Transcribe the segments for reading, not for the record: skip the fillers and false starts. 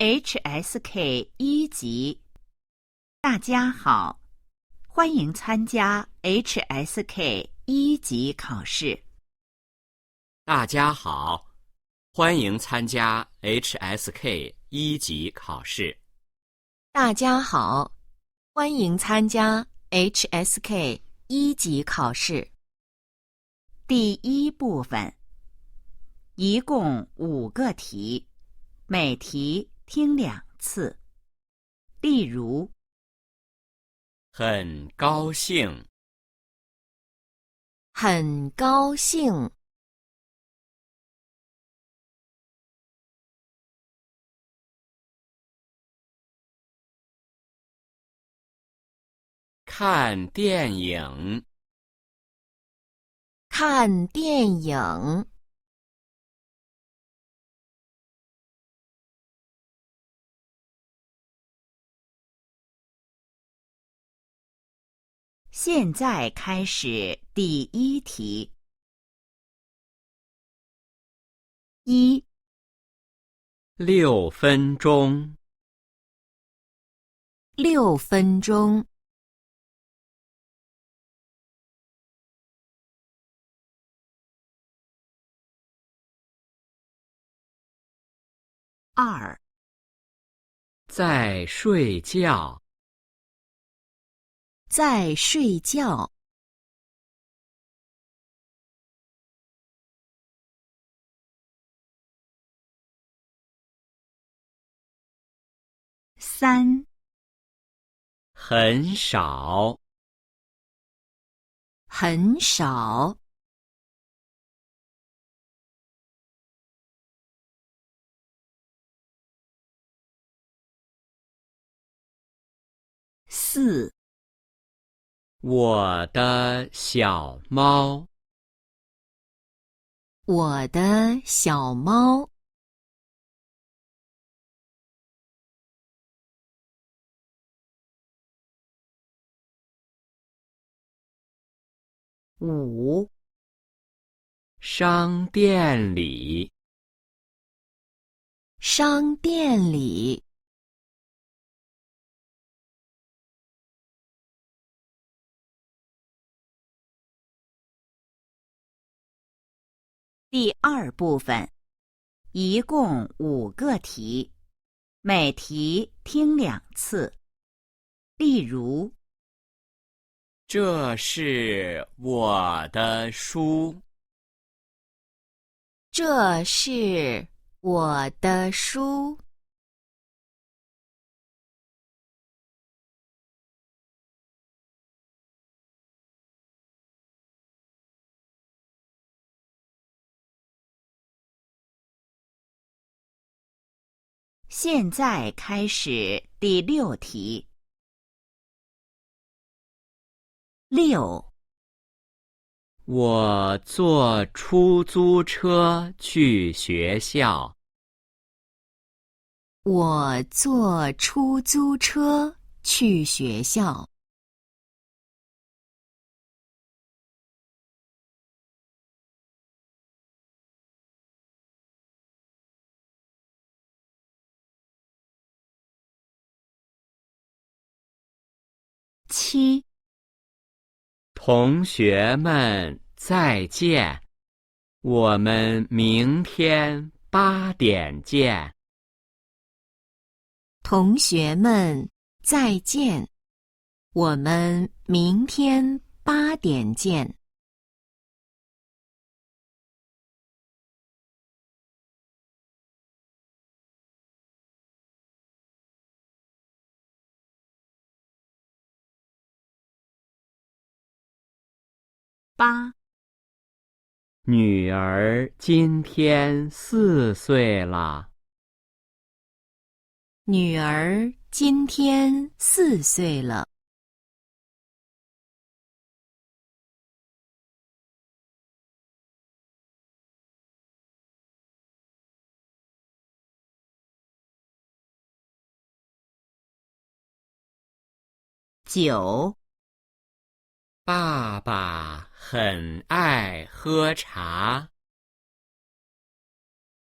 HSK 一级。大家好，欢迎参加 HSK 一级考试。大家好，欢迎参加 HSK 一级考试。大家好，欢迎参加 HSK 一级考试。第一部分，一共5个题，每题听2次。例如，很高兴，很高兴，看电影，看电影，现在开始第一题。6分钟， 6分钟， 2在睡觉，在睡觉， 3很少，很少， 4我的小猫，我的小猫， 5商店里，商店里，第2部分，一共5个题，每题听2次。例如，这是我的书，这是我的书，现在开始第6题。6我坐出租车去学校，我坐出租车去学校。7同学们再见，我们明天8点见。同学们再见，我们明天8点见。8女儿今天4岁了，女儿今天4岁了。9爸爸很爱喝茶，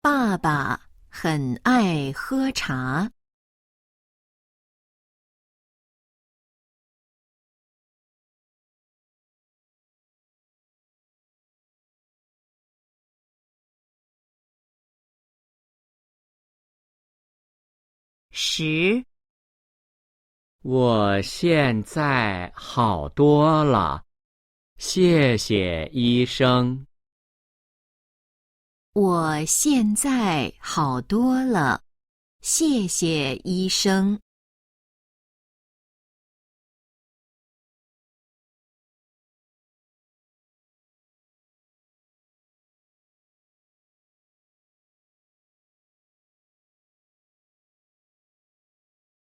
爸爸很爱喝茶。10，我现在好多了，谢谢医生。我现在好多了，谢谢医生。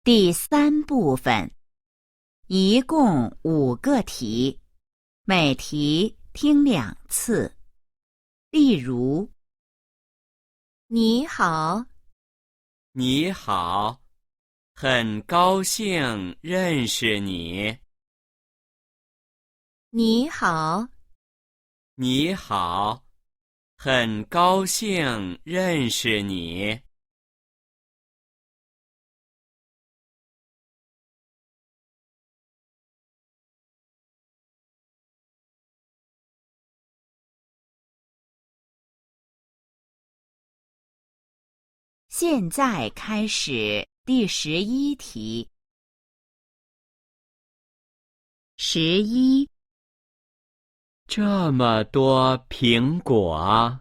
第3部分，一共5个题，每题听2次。例如，你好，你好，很高兴认识你。你好，你好，很高兴认识你。现在开始第11题。11，这么多苹果，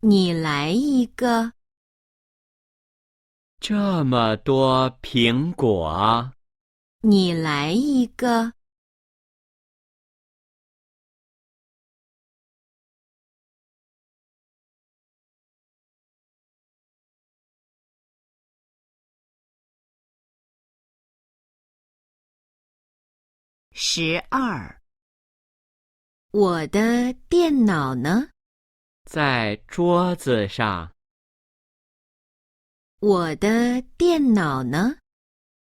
你来一个。这么多苹果，你来一个。12，我的电脑呢？在桌子上，我的电脑呢？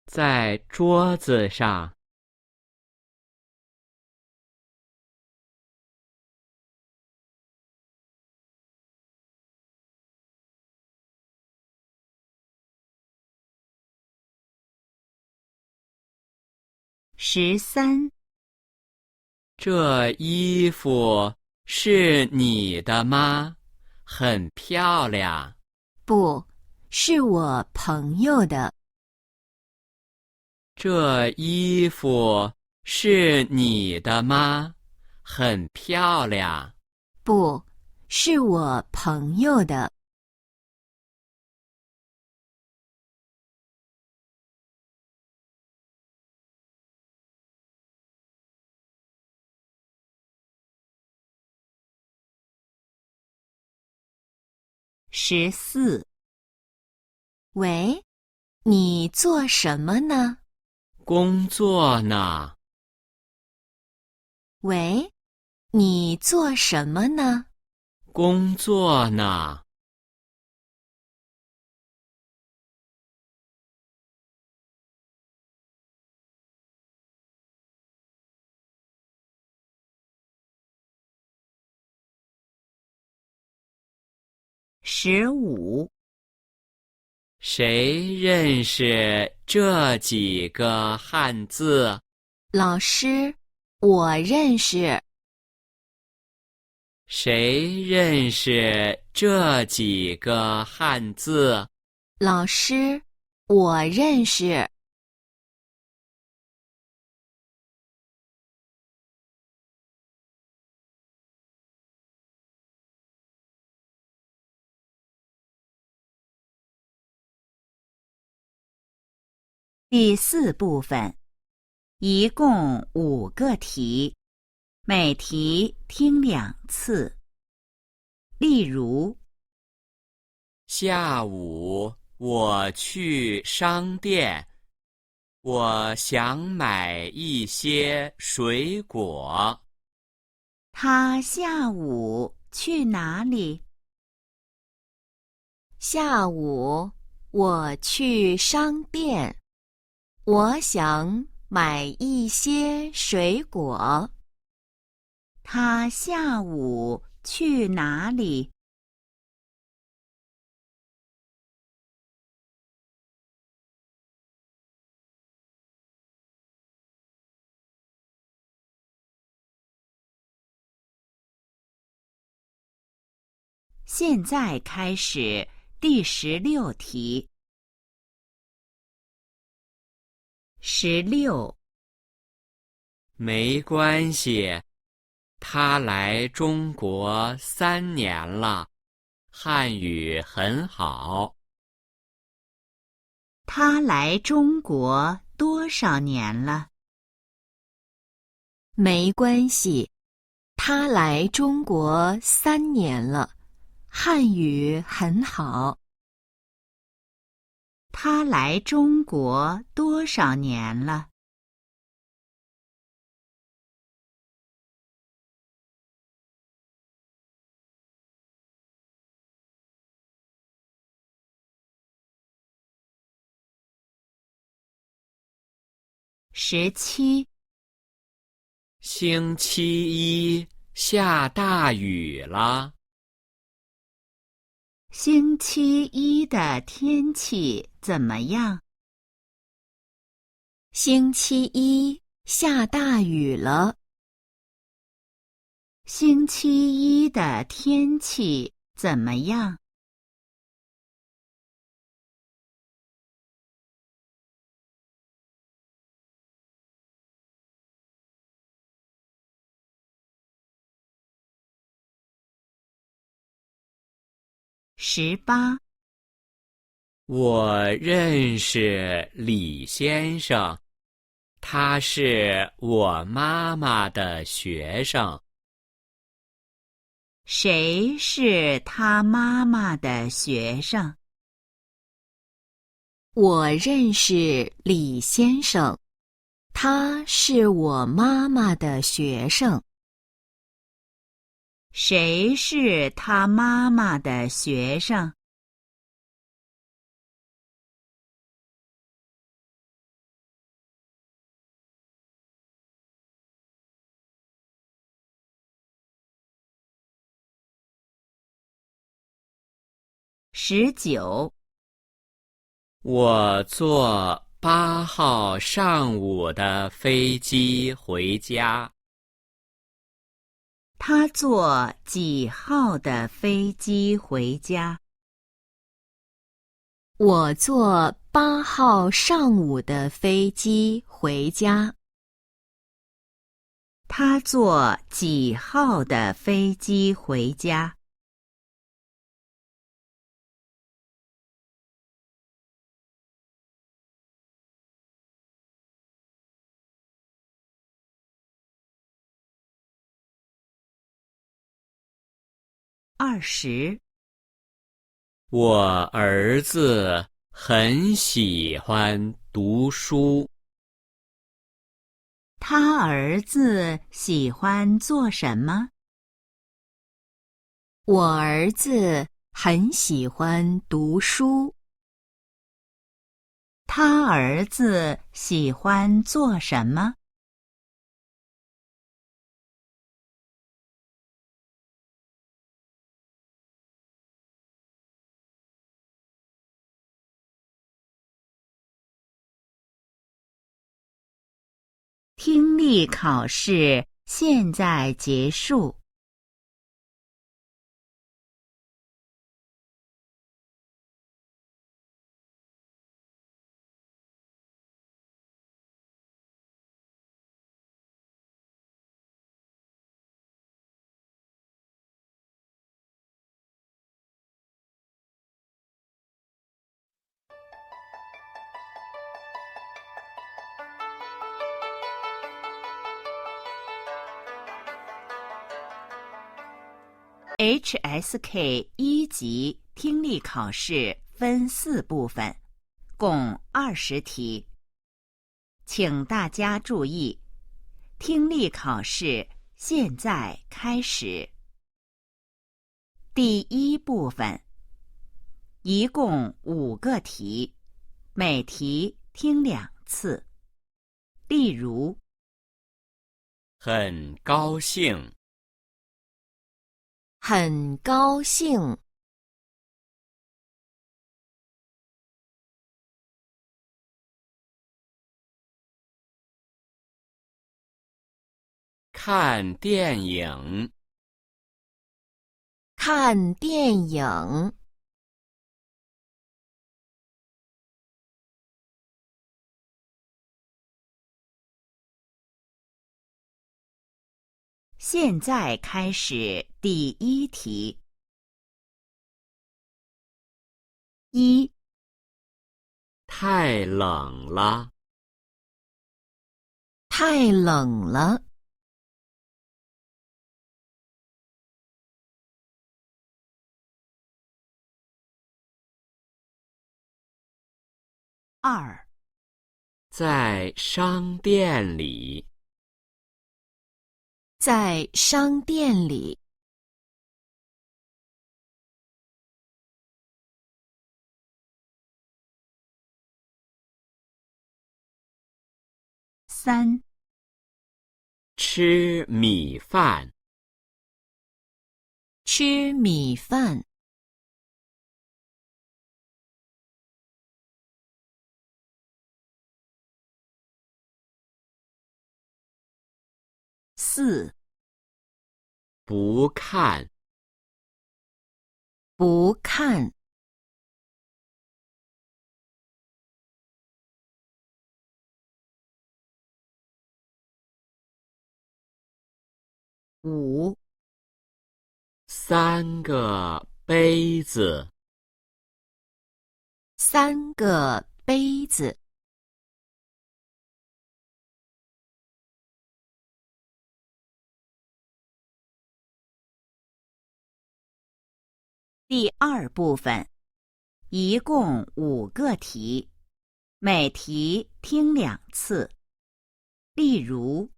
在桌子上。13，这衣服是你的吗？很漂亮。不，是我朋友的。这衣服是你的吗？很漂亮。不，是我朋友的。14，喂，你做什么呢？工作呢？喂，你做什么呢？工作呢？15，谁认识这几个汉字？老师，我认识。谁认识这几个汉字？老师，我认识。第4部分，一共5个题，每题听2次。例如，下午我去商店，我想买一些水果。他下午去哪里？下午我去商店，我想买一些水果。他下午去哪里？现在开始第16题。16，没关系，他来中国3年了，汉语很好。他来中国多少年了？没关系，他来中国3年了，汉语很好。他来中国多少年了？17，星期一下大雨了。星期一的天气怎么样？星期一下大雨了。星期一的天气怎么样？18，我认识李先生，他是我妈妈的学生。谁是他妈妈的学生？我认识李先生，他是我妈妈的学生。谁是他妈妈的学生？19，我坐8号上午的飞机回家。他坐几号的飞机回家？我坐8号上午的飞机回家。他坐几号的飞机回家？20，我儿子很喜欢读书。他儿子喜欢做什么？我儿子很喜欢读书。他儿子喜欢做什么？听力考试现在结束。HSK 1级听力考试分4部分，共20题。请大家注意，听力考试现在开始。第1部分，一共5个题，每题听2次。例如，很高兴。很高兴。看电影。看电影。现在开始第一题。一、太冷了。太冷了。二、在商店里。在商店里。三、吃米饭。吃米饭。四、不看。不看。五、三个杯子。三个杯子。第二部分，一共5个题，每题听2次。例如，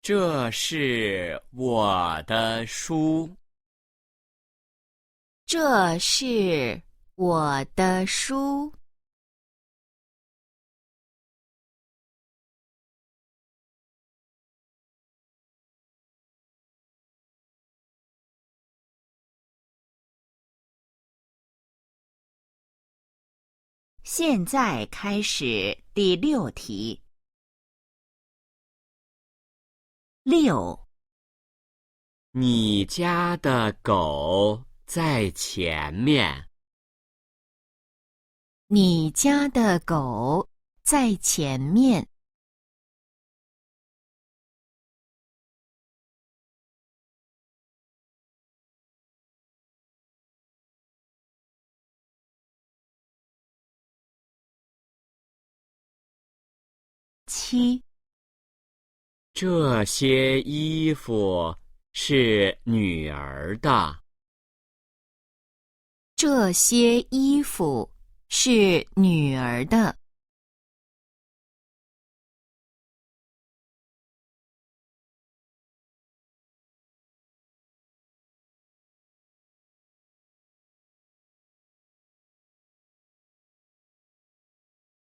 这是我的书。这是我的书。现在开始第6题。6、你家的狗在前面。你家的狗在前面。7、这些衣服是女儿的。这些衣服是女儿的。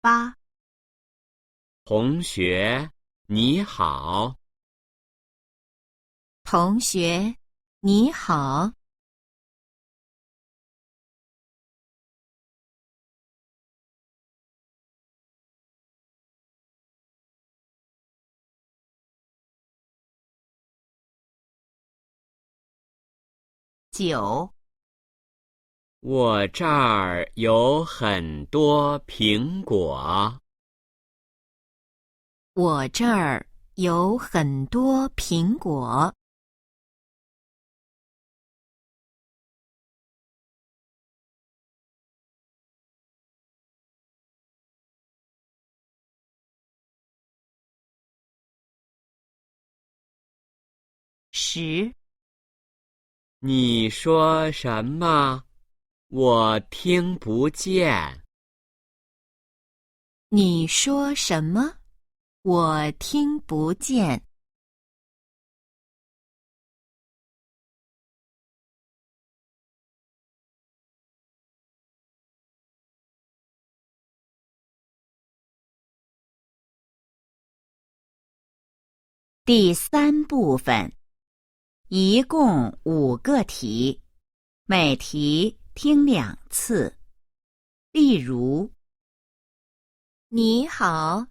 8、同学，你好。同学，你好。9、我这儿有很多苹果。我这儿有很多苹果。10、你说什么？我听不见。你说什么？我听不见。第3部分，一共5个题，每题听2次。例如，你好。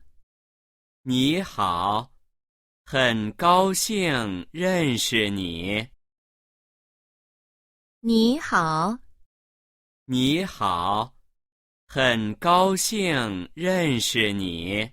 你好，很高兴认识你。你好，你好，很高兴认识你。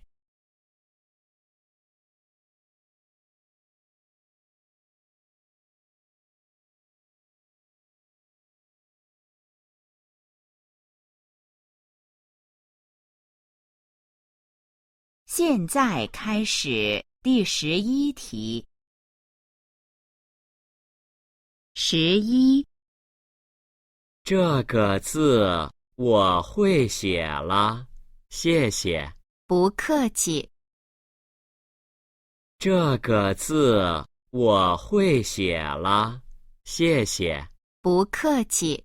现在开始第11题。11，这个字我会写了，谢谢。不客气。这个字我会写了，谢谢。不客气。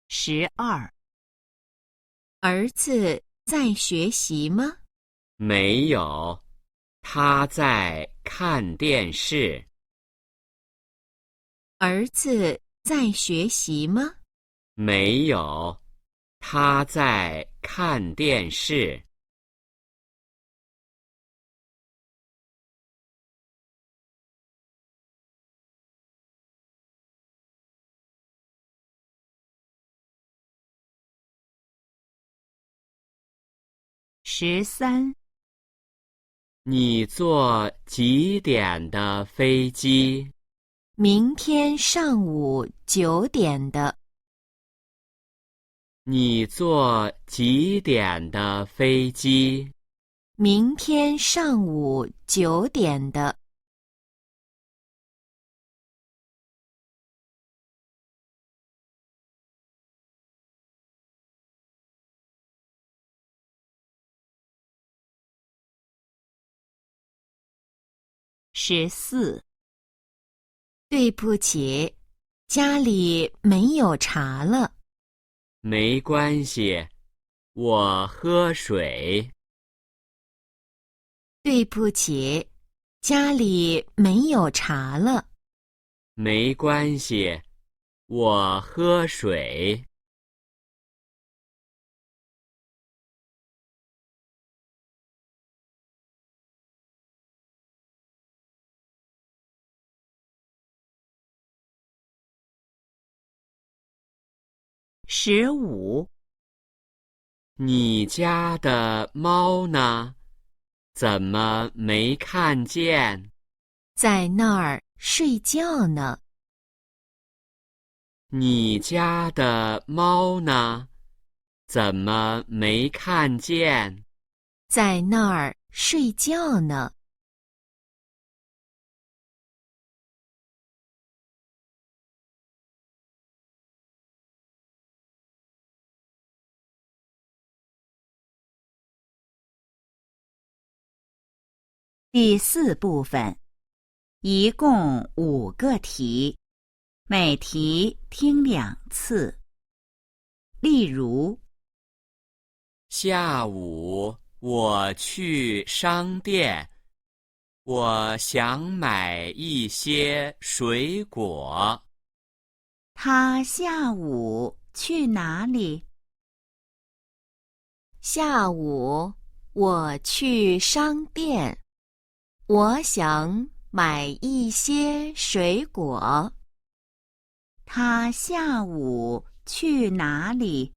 12，儿子在学习吗？没有，他在看电视。儿子在学习吗？没有，他在看电视。13，你坐几点的飞机？明天上午9点的。你坐几点的飞机？明天上午9点的。14，对不起，家里没有茶了。没关系，我喝水。对不起，家里没有茶了。没关系，我喝水。15，你家的猫呢？怎么没看见？在那儿睡觉呢。你家的猫呢？怎么没看见？在那儿睡觉呢。第4部分，一共5个题，每题听2次。例如，下午我去商店，我想买一些水果。他下午去哪里？下午我去商店，我想买一些水果。他下午去哪里？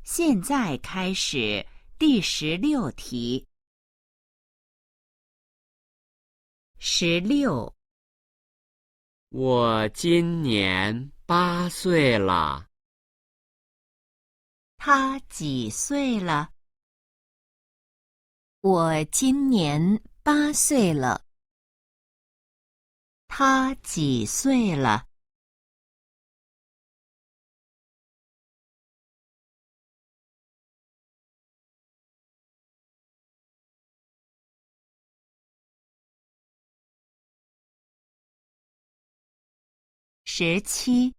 现在开始第16题。16，我今年8岁了。他几岁了？我今年8岁了。他几岁了？17，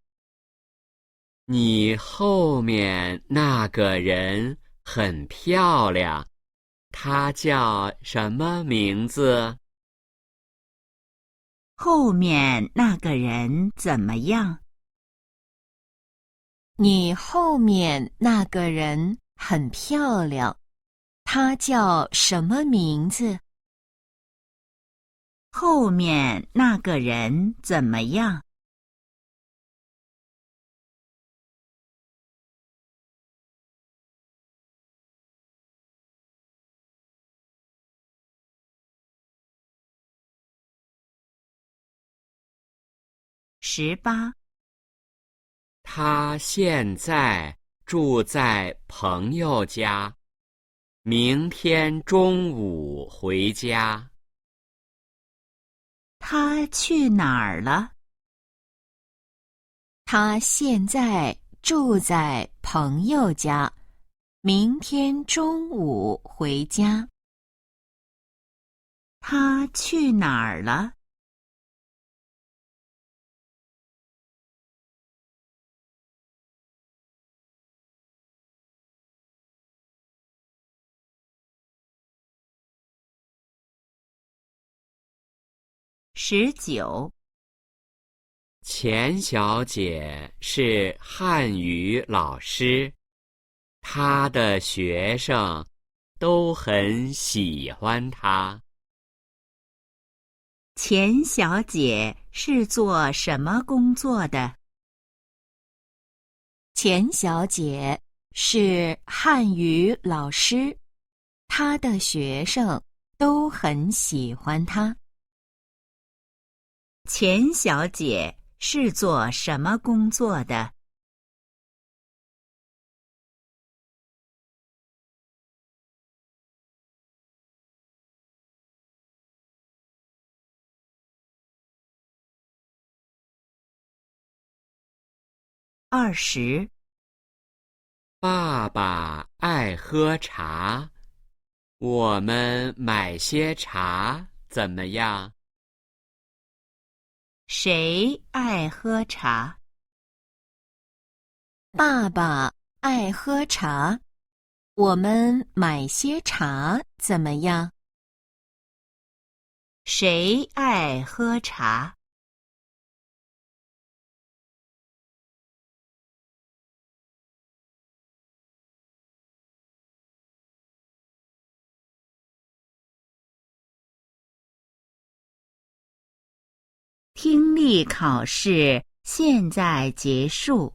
你后面那个人很漂亮，她叫什么名字？后面那个人怎么样？你后面那个人很漂亮，她叫什么名字？后面那个人怎么样？18，他现在住在朋友家，明天中午回家。他去哪儿了？她现在住在朋友家，明天中午回家。他去哪儿了？19，钱小姐是汉语老师，她的学生都很喜欢她。钱小姐是做什么工作的？钱小姐是汉语老师，她的学生都很喜欢她。钱小姐是做什么工作的？20，爸爸爱喝茶，我们买些茶怎么样？谁爱喝茶？爸爸爱喝茶，我们买些茶怎么样？谁爱喝茶？听力考试现在结束。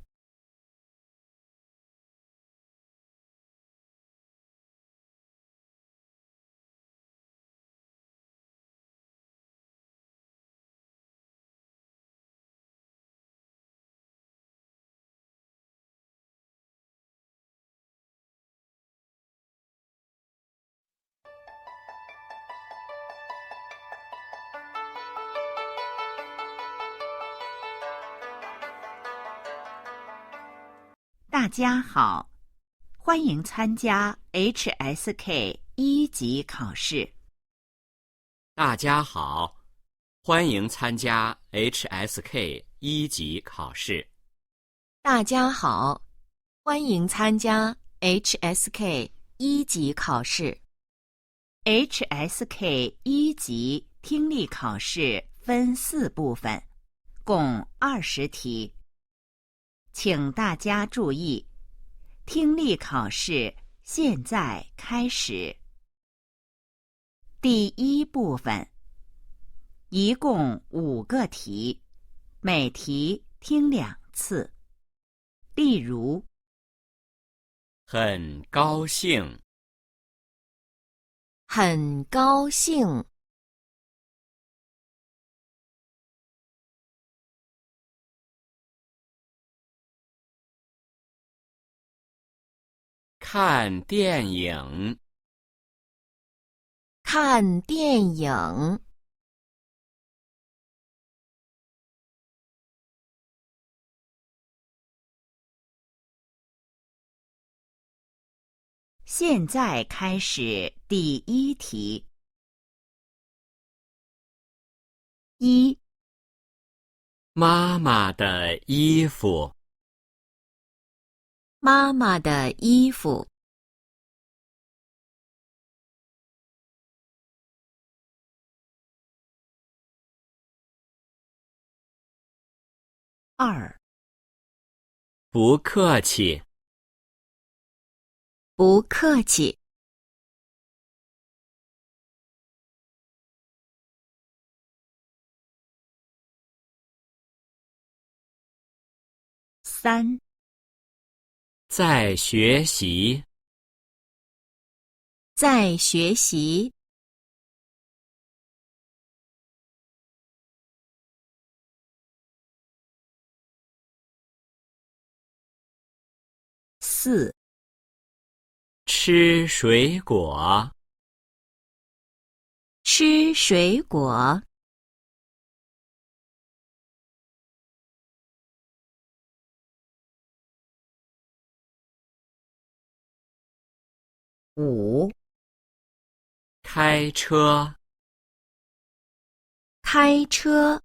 大家好，欢迎参加 HSK 1级考试。大家好，欢迎参加 HSK 1级考试。大家好，欢迎参加 HSK 1级考试。HSK 1级听力考试分4部分，共20题。请大家注意，听力考试现在开始。第1部分，一共5个题，每题听2次。例如，很高兴，很高兴，看电影，看电影，现在开始第1题。1、妈妈的衣服，妈妈的衣服。2. 不客气。不客气。3. 在学习。在学习。4. 吃水果。吃水果。5. 开车。开车。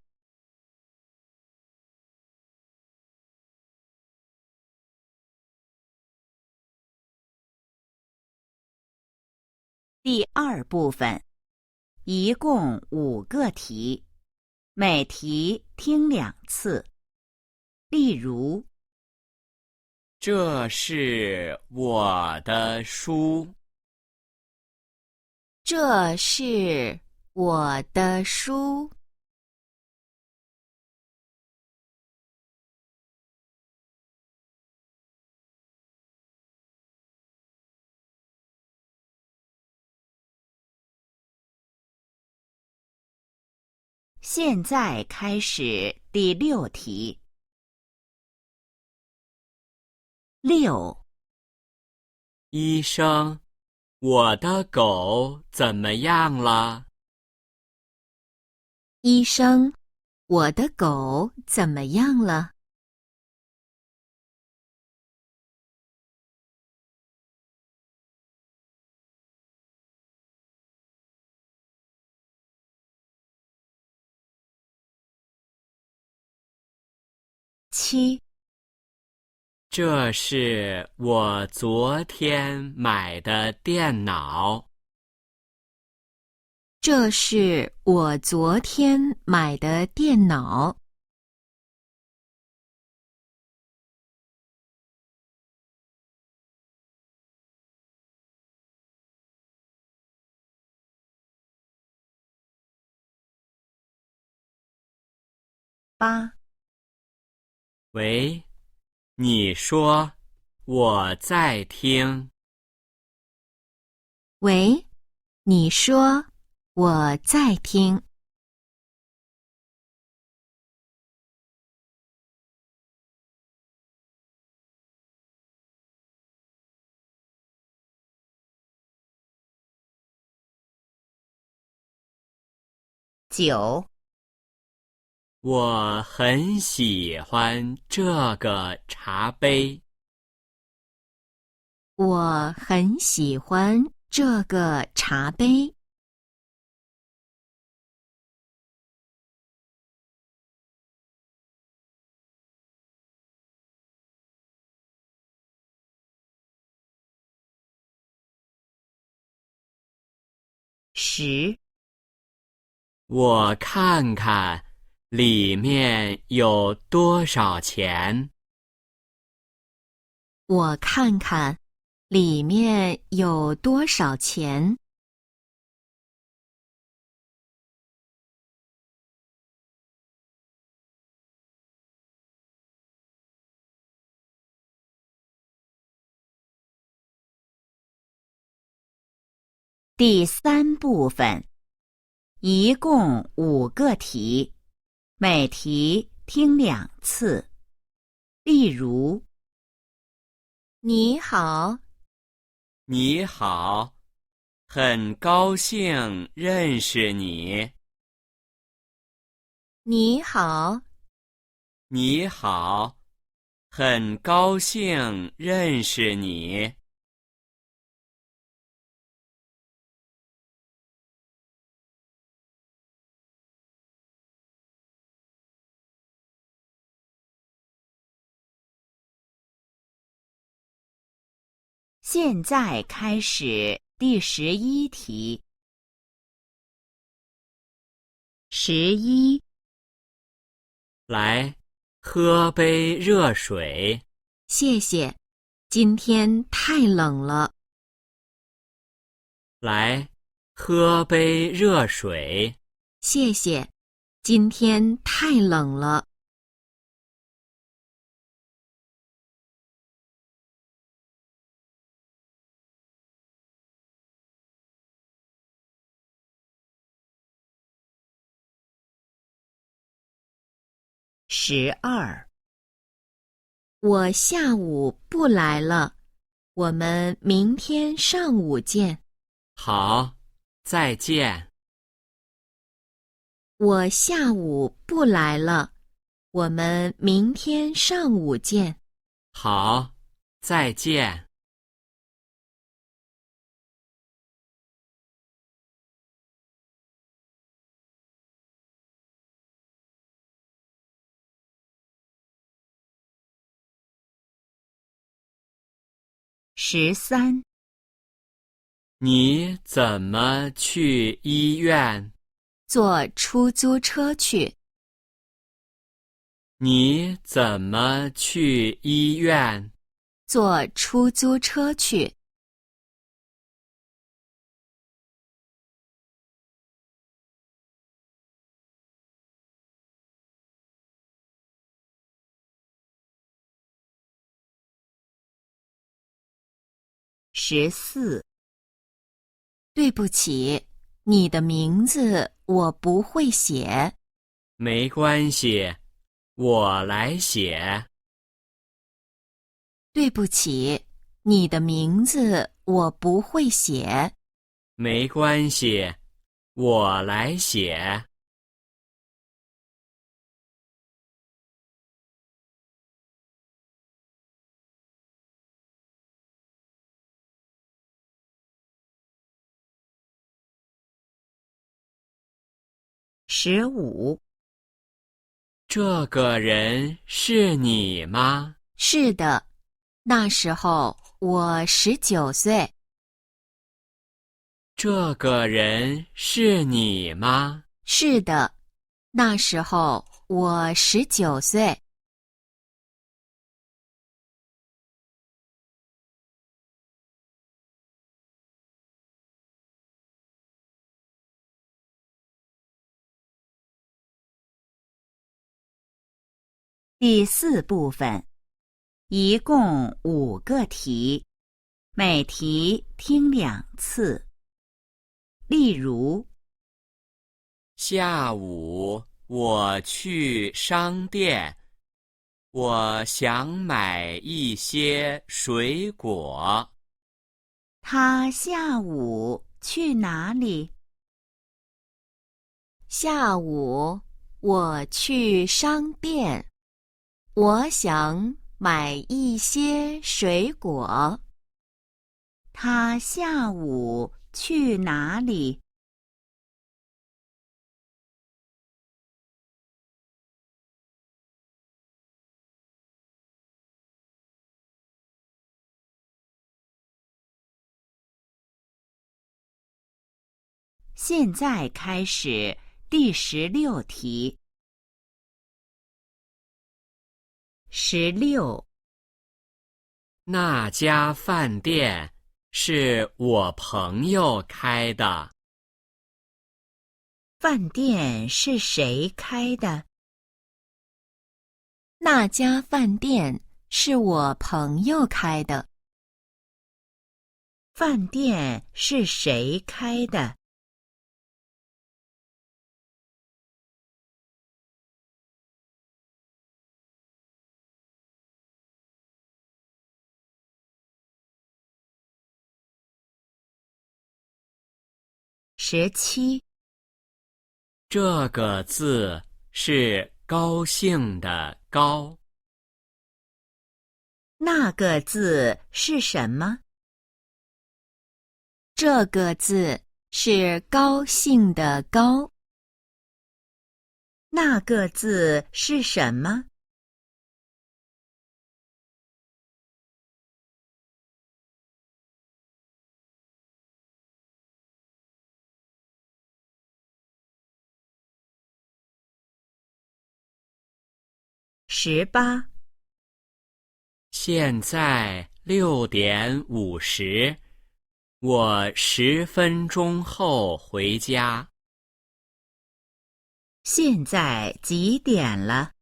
第2部分，一共5个题，每题听2次。例如，这是我的书。这是我的书。现在开始第6题。6. 医生，我的狗怎么样了？医生，我的狗怎么样了？7. 这是我昨天买的电脑。这是我昨天买的电脑。8. 喂，你说，我在听。喂，你说，我在听。9. 我很喜欢这个茶杯。我很喜欢这个茶杯。10. 我看看里面有多少钱。我看看里面有多少钱。第3部分，一共5个题，每题听2次。例如，你好，你好，很高兴认识你。你好，你好，很高兴认识你。现在开始第11题。11，来，喝杯热水。谢谢，今天太冷了。来，喝杯热水。谢谢，今天太冷了。12，我下午不来了，我们明天上午见。好，再见。我下午不来了，我们明天上午见。好，再见。13，你怎么去医院？坐出租车去。你怎么去医院？坐出租车去。14，对不起，你的名字我不会写。没关系，我来写。对不起，你的名字我不会写。没关系，我来写。15，这个人是你吗？是的，那时候我19岁。这个人是你吗？是的，那时候我19岁。第4部分，一共5个题，每题听2次。例如，下午我去商店，我想买一些水果。他下午去哪里？下午我去商店，我想买一些水果。他下午去哪里？现在开始第16题。16，那家饭店是我朋友开的。饭店是谁开的？那家饭店是我朋友开的。饭店是谁开的？17，这个字是高兴的高。那个字是什么？这个字是高兴的高。那个字是什么？ 18。现在6:50，我10分钟后回家。现在几点了？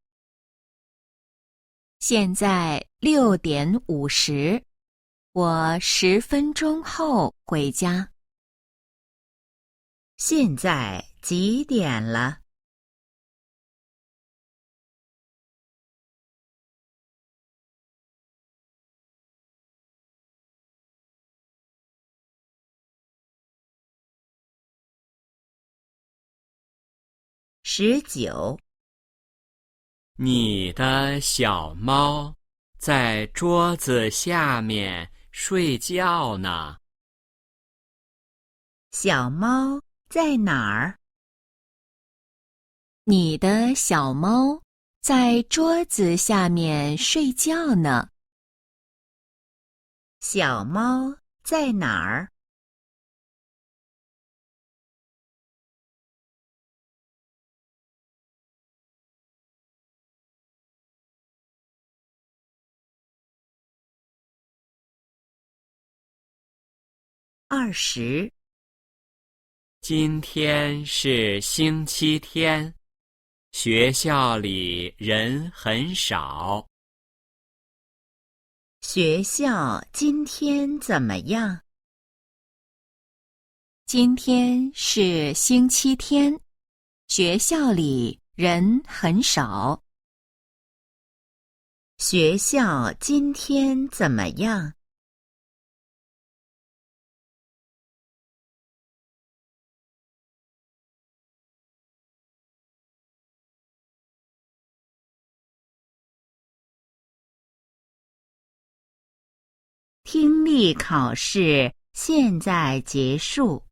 现在6:50，我10分钟后回家。现在几点了？19。你的小猫在桌子下面睡觉呢。小猫在哪儿？你的小猫在桌子下面睡觉呢。小猫在哪儿？20。今天是星期天，学校里人很少。学校今天怎么样？今天是星期天，学校里人很少。学校今天怎么样听力考试现在结束。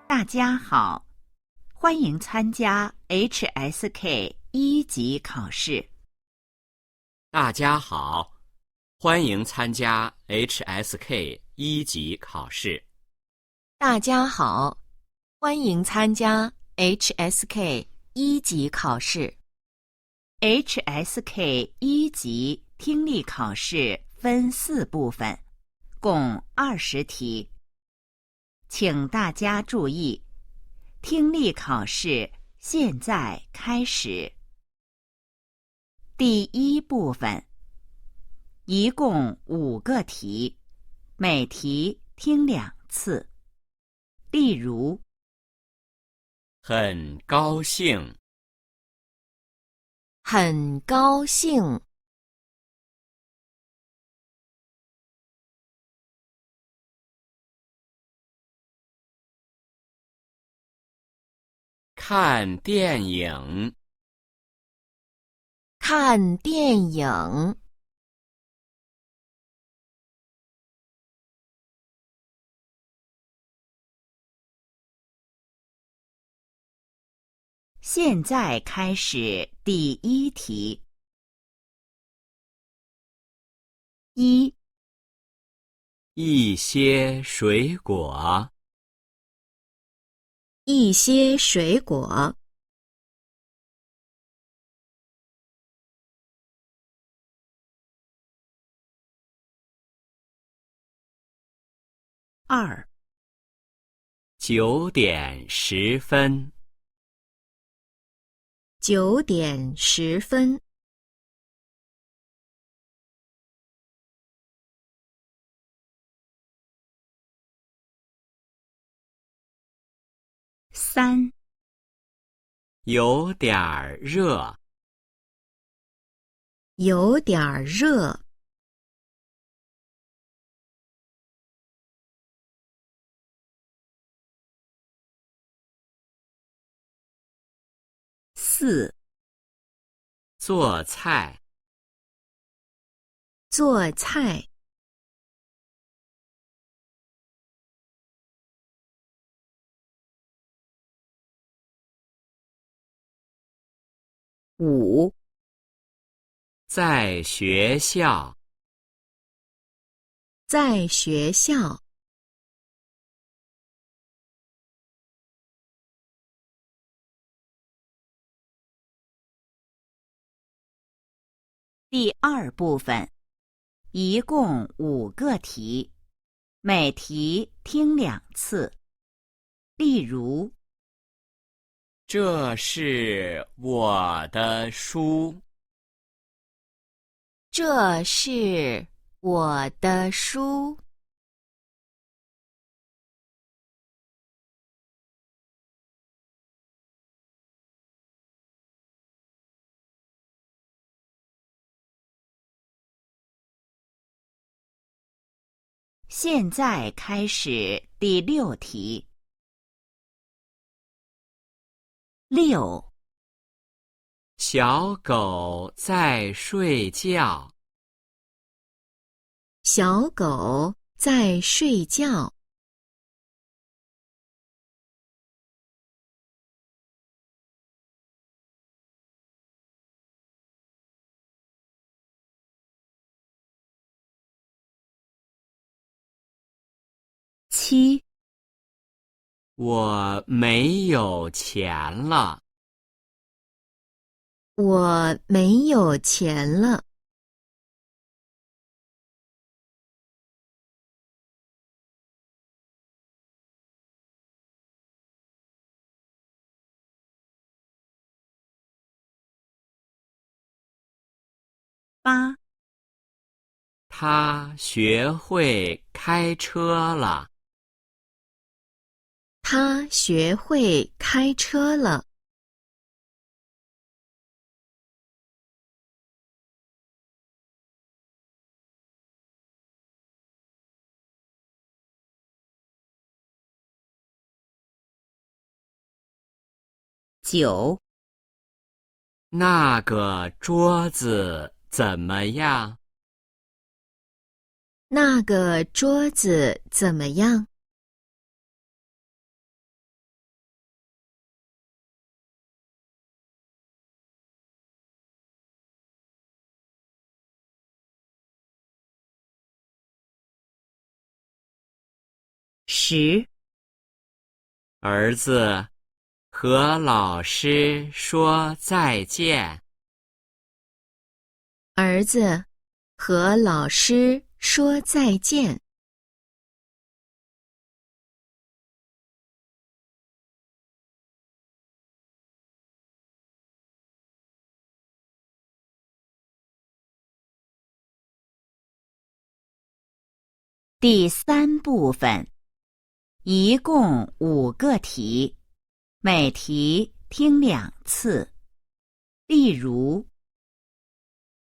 大家好，欢迎参加 HSK 1级考试。大家好，欢迎参加 HSK 1级考试。大家好，欢迎参加 HSK 1级考试。HSK 1级听力考试分4部分，共20题。请大家注意，听力考试现在开始。第1部分，一共5个题，每题听2次。例如，很高兴，很高兴，看电影，看电影，现在开始第1题。1、一些水果，一些水果， 2、 9:10， 9:10， 3、有点儿热，有点儿热， 4、做菜。做菜。5，在学校。在学校。第2部分，一共5个题，每题听2次。例如，这是我的书。这是我的书。现在开始第6题。6，小狗在睡觉。小狗在睡觉。7，我没有钱了。我没有钱了。8，他学会开车了。他学会开车了。9，那个桌子怎么样？那个桌子怎么样？10，儿子，和老师说再见。儿子，和老师说再见。第3部分，一共5个题，每题听2次。例如，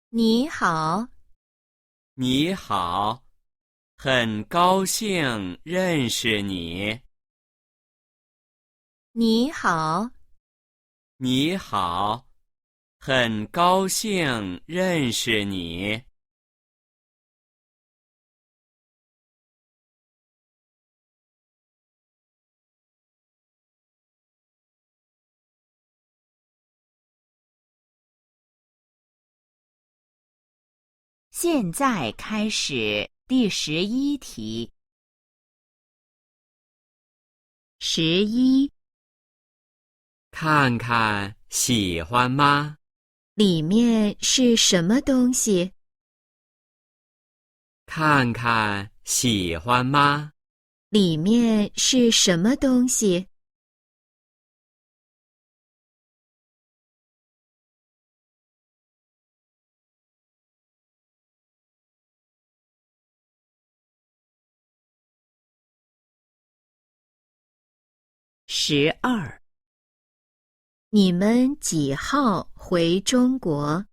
你好。你好，很高兴认识你。你好。你好，很高兴认识你。现在开始第11题。11，看看，喜欢吗？里面是什么东西？看看，喜欢吗？里面是什么东西？12，你们几号回中国？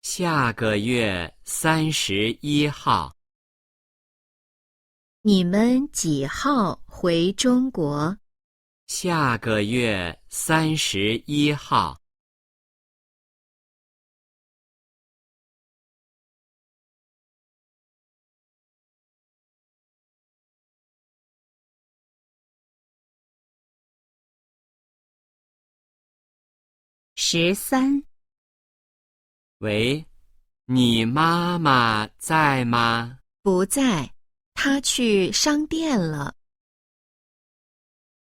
下个月31号。你们几号回中国？下个月31号。13。喂，你妈妈在吗？不在，她去商店了。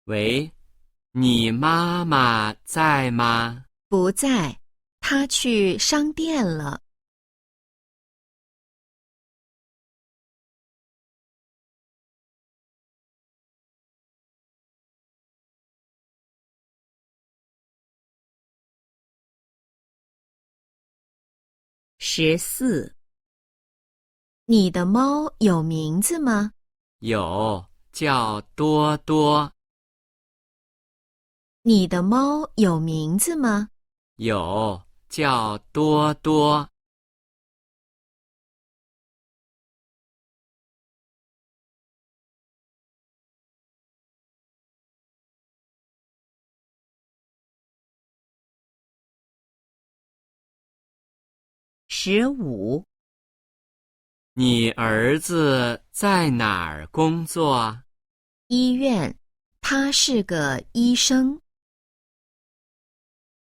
喂，你妈妈在吗？不在，她去商店了。14。你的猫有名字吗？有，叫多多。你的猫有名字吗？有，叫多多。15。你儿子在哪儿工作？医院，他是个医生。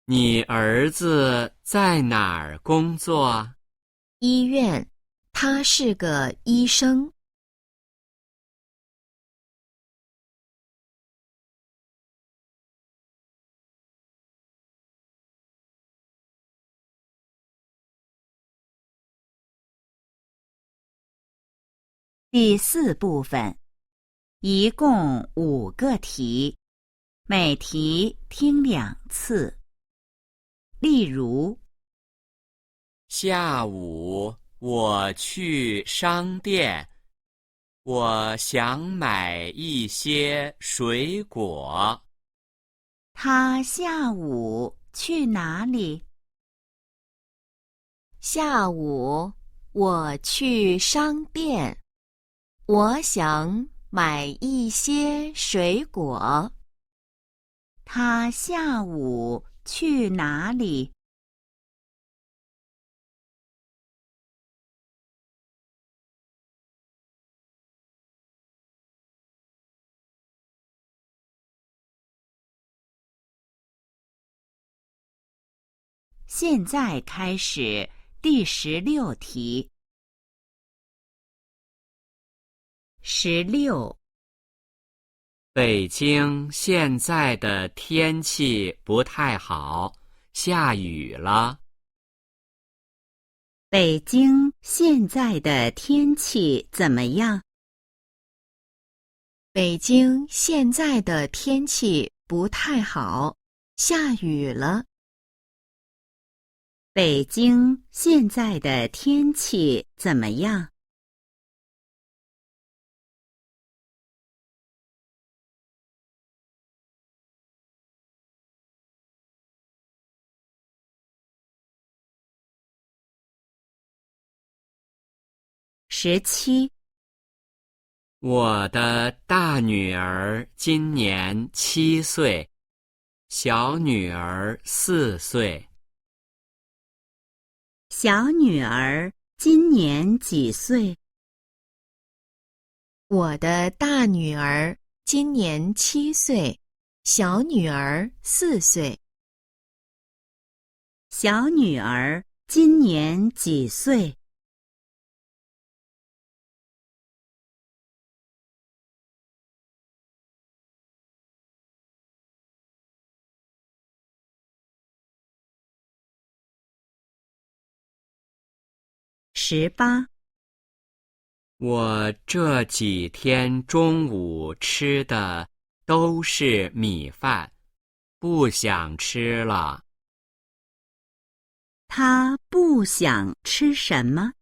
你儿子在哪儿工作？医院，他是个医生。第4部分，一共5个题，每题听2次。例如，下午我去商店，我想买一些水果。他下午去哪里？下午我去商店，我想买一些水果。他下午去哪里？现在开始第16题。16。北京现在的天气不太好，下雨了。北京现在的天气怎么样？北京现在的天气不太好，下雨了。北京现在的天气怎么样？17。我的大女儿今年7岁，小女儿4岁。小女儿今年几岁？我的大女儿今年7岁，小女儿4岁。小女儿今年几岁？18。我这几天中午吃的都是米饭，不想吃了。她不想吃什么？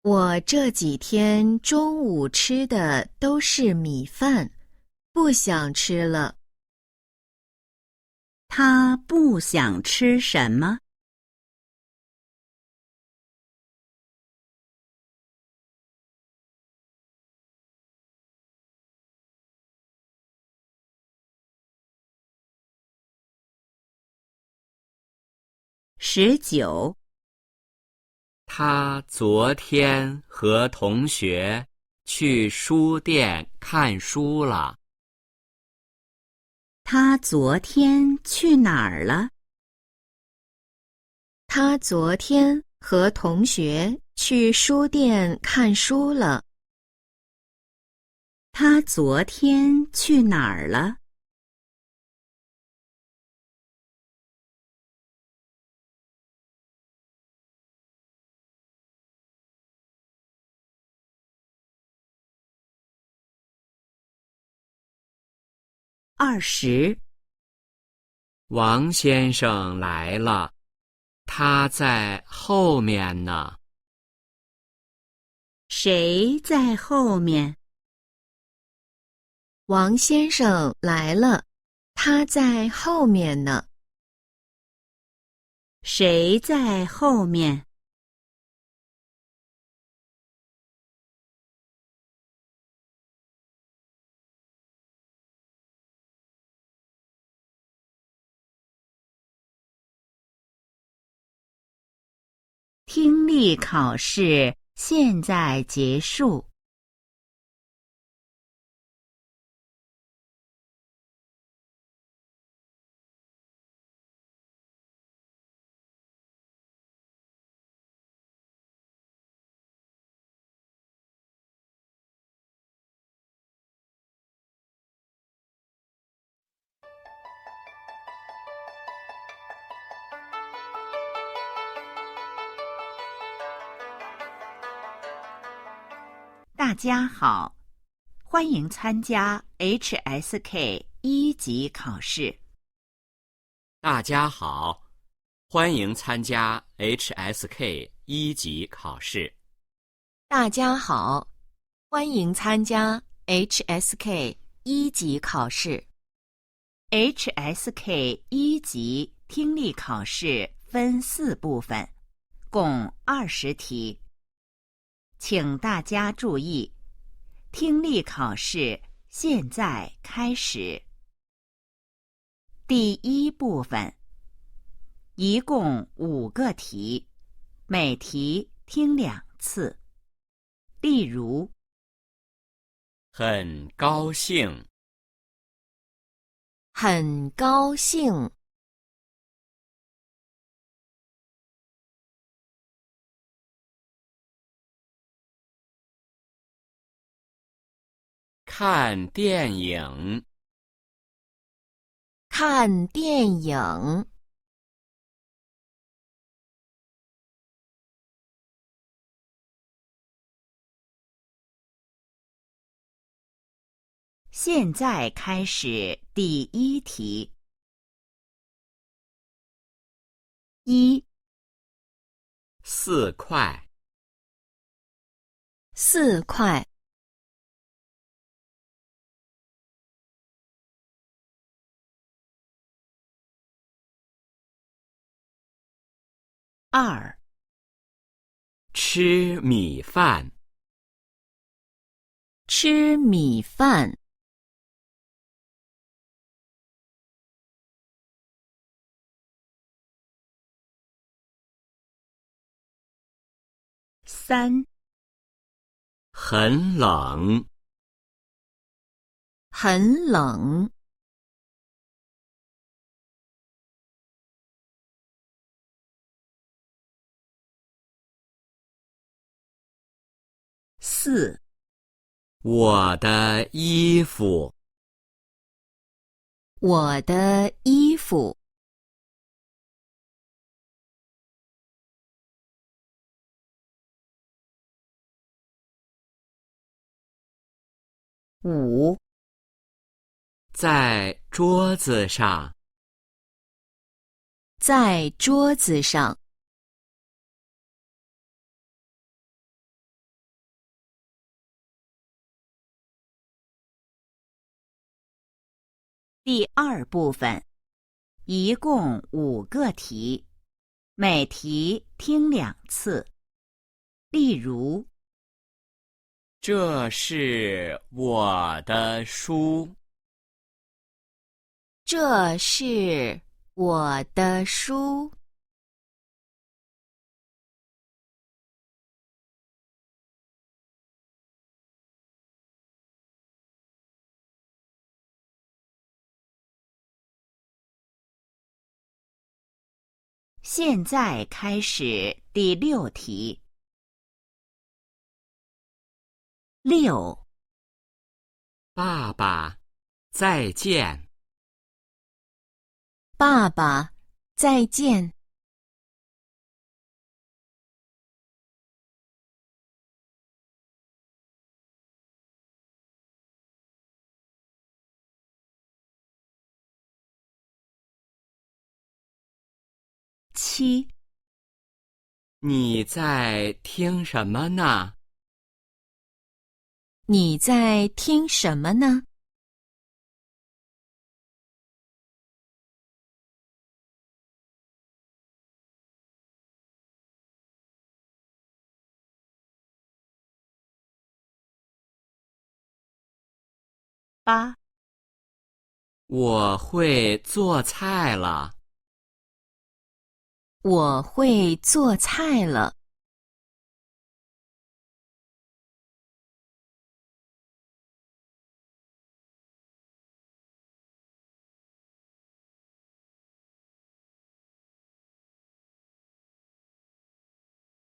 我这几天中午吃的都是米饭，不想吃了。她不想吃什么？19。他昨天和同学去书店看书了。他昨天去哪儿了？他昨天和同学去书店看书了。他昨天去哪儿了？20。王先生来了，他在后面呢。谁在后面？王先生来了，他在后面呢。谁在后面？听力考试现在结束。大家好，欢迎参加 HSK 1级考试。大家好，欢迎参加 HSK 1级考试。大家好，欢迎参加 HSK 1级考试。HSK 1级听力考试分4部分，共20题。请大家注意，听力考试现在开始。第1部分，一共5个题，每题听2次。例如，很高兴，很高兴，看电影，看电影，现在开始第1题。4块， 4块， 2、吃米饭，吃米饭， 3、很冷，很冷， 4、我的衣服，我的衣服， 5、在桌子上，在桌子上，第2部分，一共5个题，每题听2次。例如，这是我的书，这是我的书。现在开始第6题。6、爸爸，再见。爸爸，再见。7、你在听什么呢？你在听什么呢？ 8、我会做菜了。我会做菜了。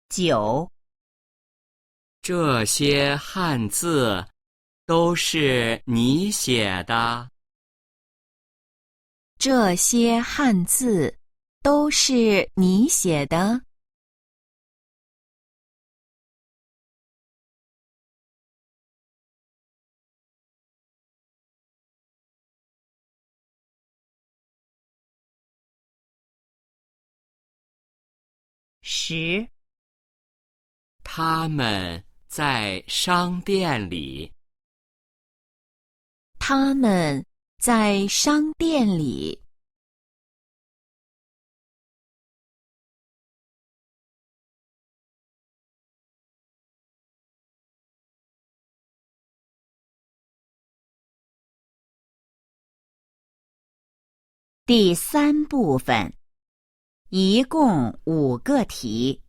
9、这些汉字都是你写的？这些汉字都是你写的？ 10、他们在商店里。他们在商店里。第3部分，一共5个题，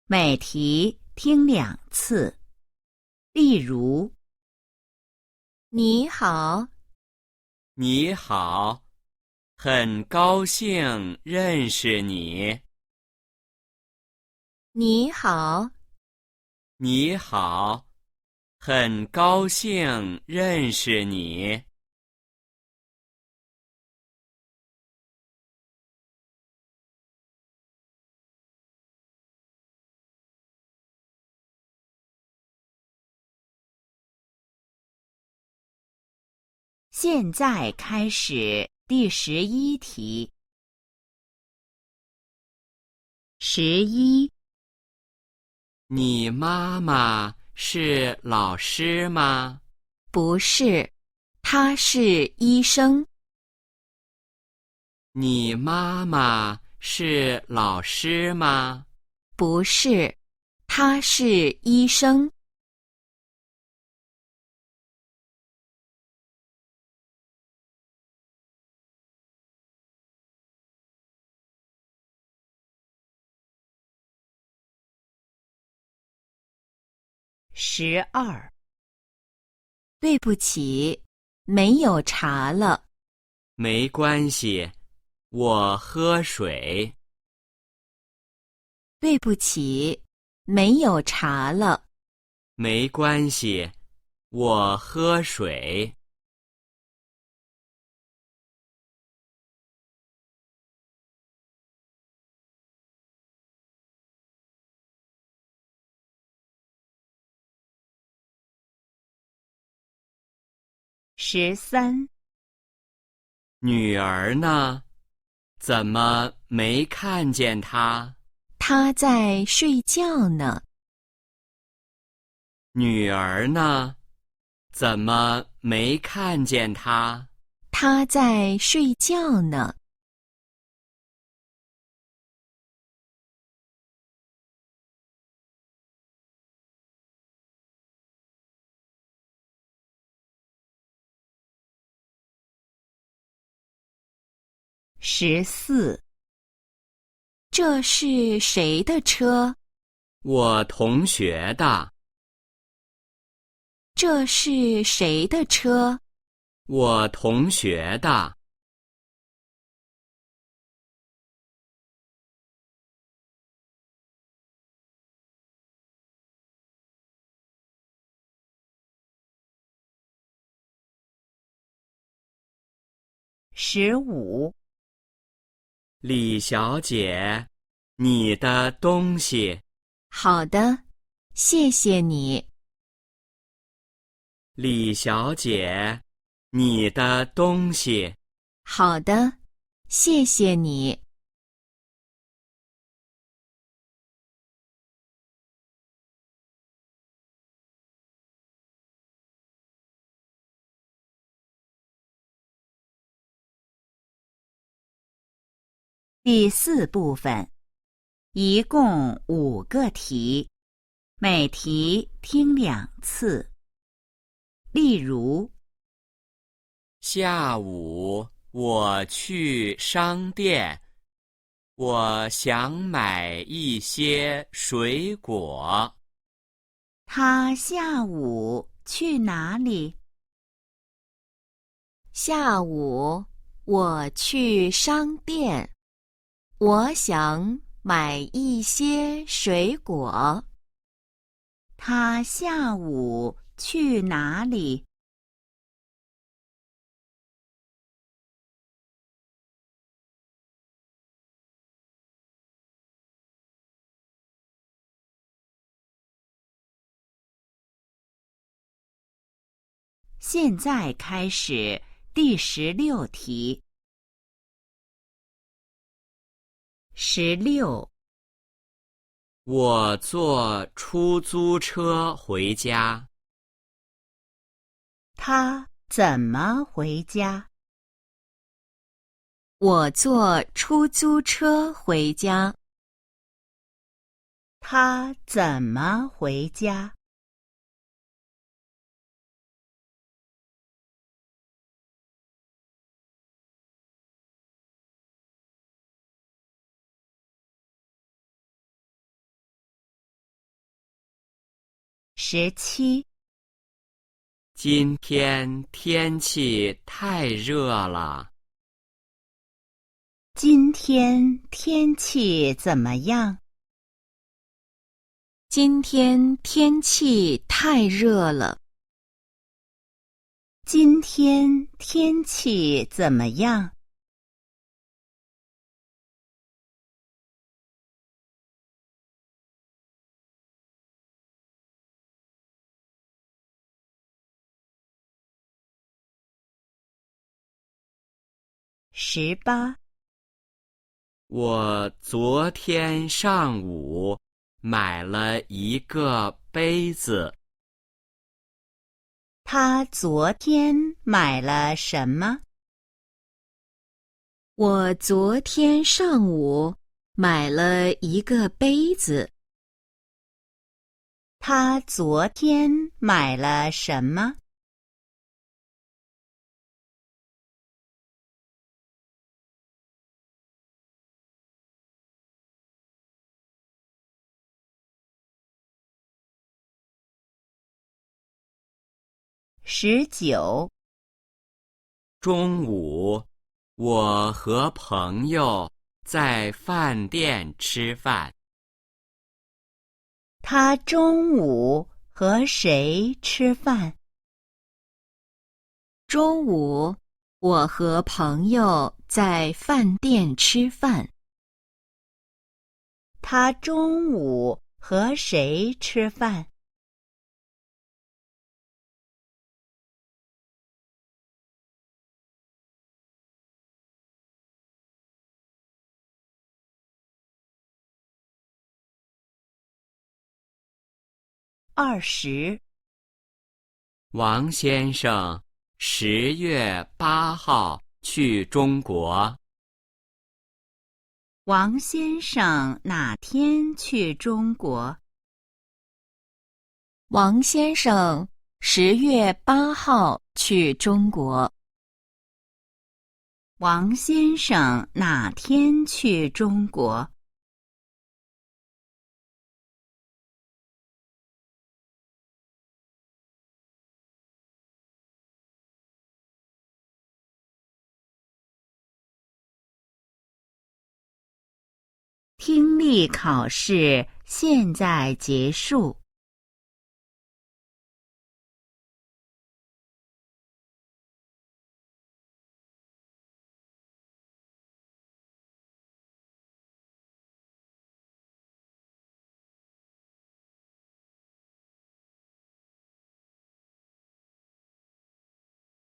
每题听2次。例如，你好，你好，很高兴认识你。你好，你好，很高兴认识你。现在开始第11题。11、你妈妈是老师吗？不是，他是医生。你妈妈是老师吗？不是，他是医生。12、对不起，没有茶了。没关系，我喝水。对不起，没有茶了。没关系，我喝水。13、女儿呢？怎么没看见她？他在睡觉呢。女儿呢？怎么没看见她？他在睡觉呢。14、这是谁的车？我同学的。这是谁的车？我同学的。15。李小姐，你的东西。好的，谢谢你。李小姐，你的东西。好的，谢谢你。第4部分，一共5个题，每题听2次。例如，下午我去商店，我想买一些水果。他下午去哪里？下午我去商店，我想买一些水果。他下午去哪里？现在开始第16题。16，我坐出租车回家。他怎么回家？我坐出租车回家。他怎么回家？17，今天天气太热了。今天天气怎么样？今天天气太热了。今天天气怎么样？18，我昨天上午买了一个杯子。他昨天买了什么？我昨天上午买了一个杯子。他昨天买了什么？19，中午，我和朋友在饭店吃饭。他中午和谁吃饭？中午，我和朋友在饭店吃饭。他中午和谁吃饭？20，王先生10月8号去中国。王先生哪天去中国？王先生10月8号去中国。王先生哪天去中国？听力考试现在结束。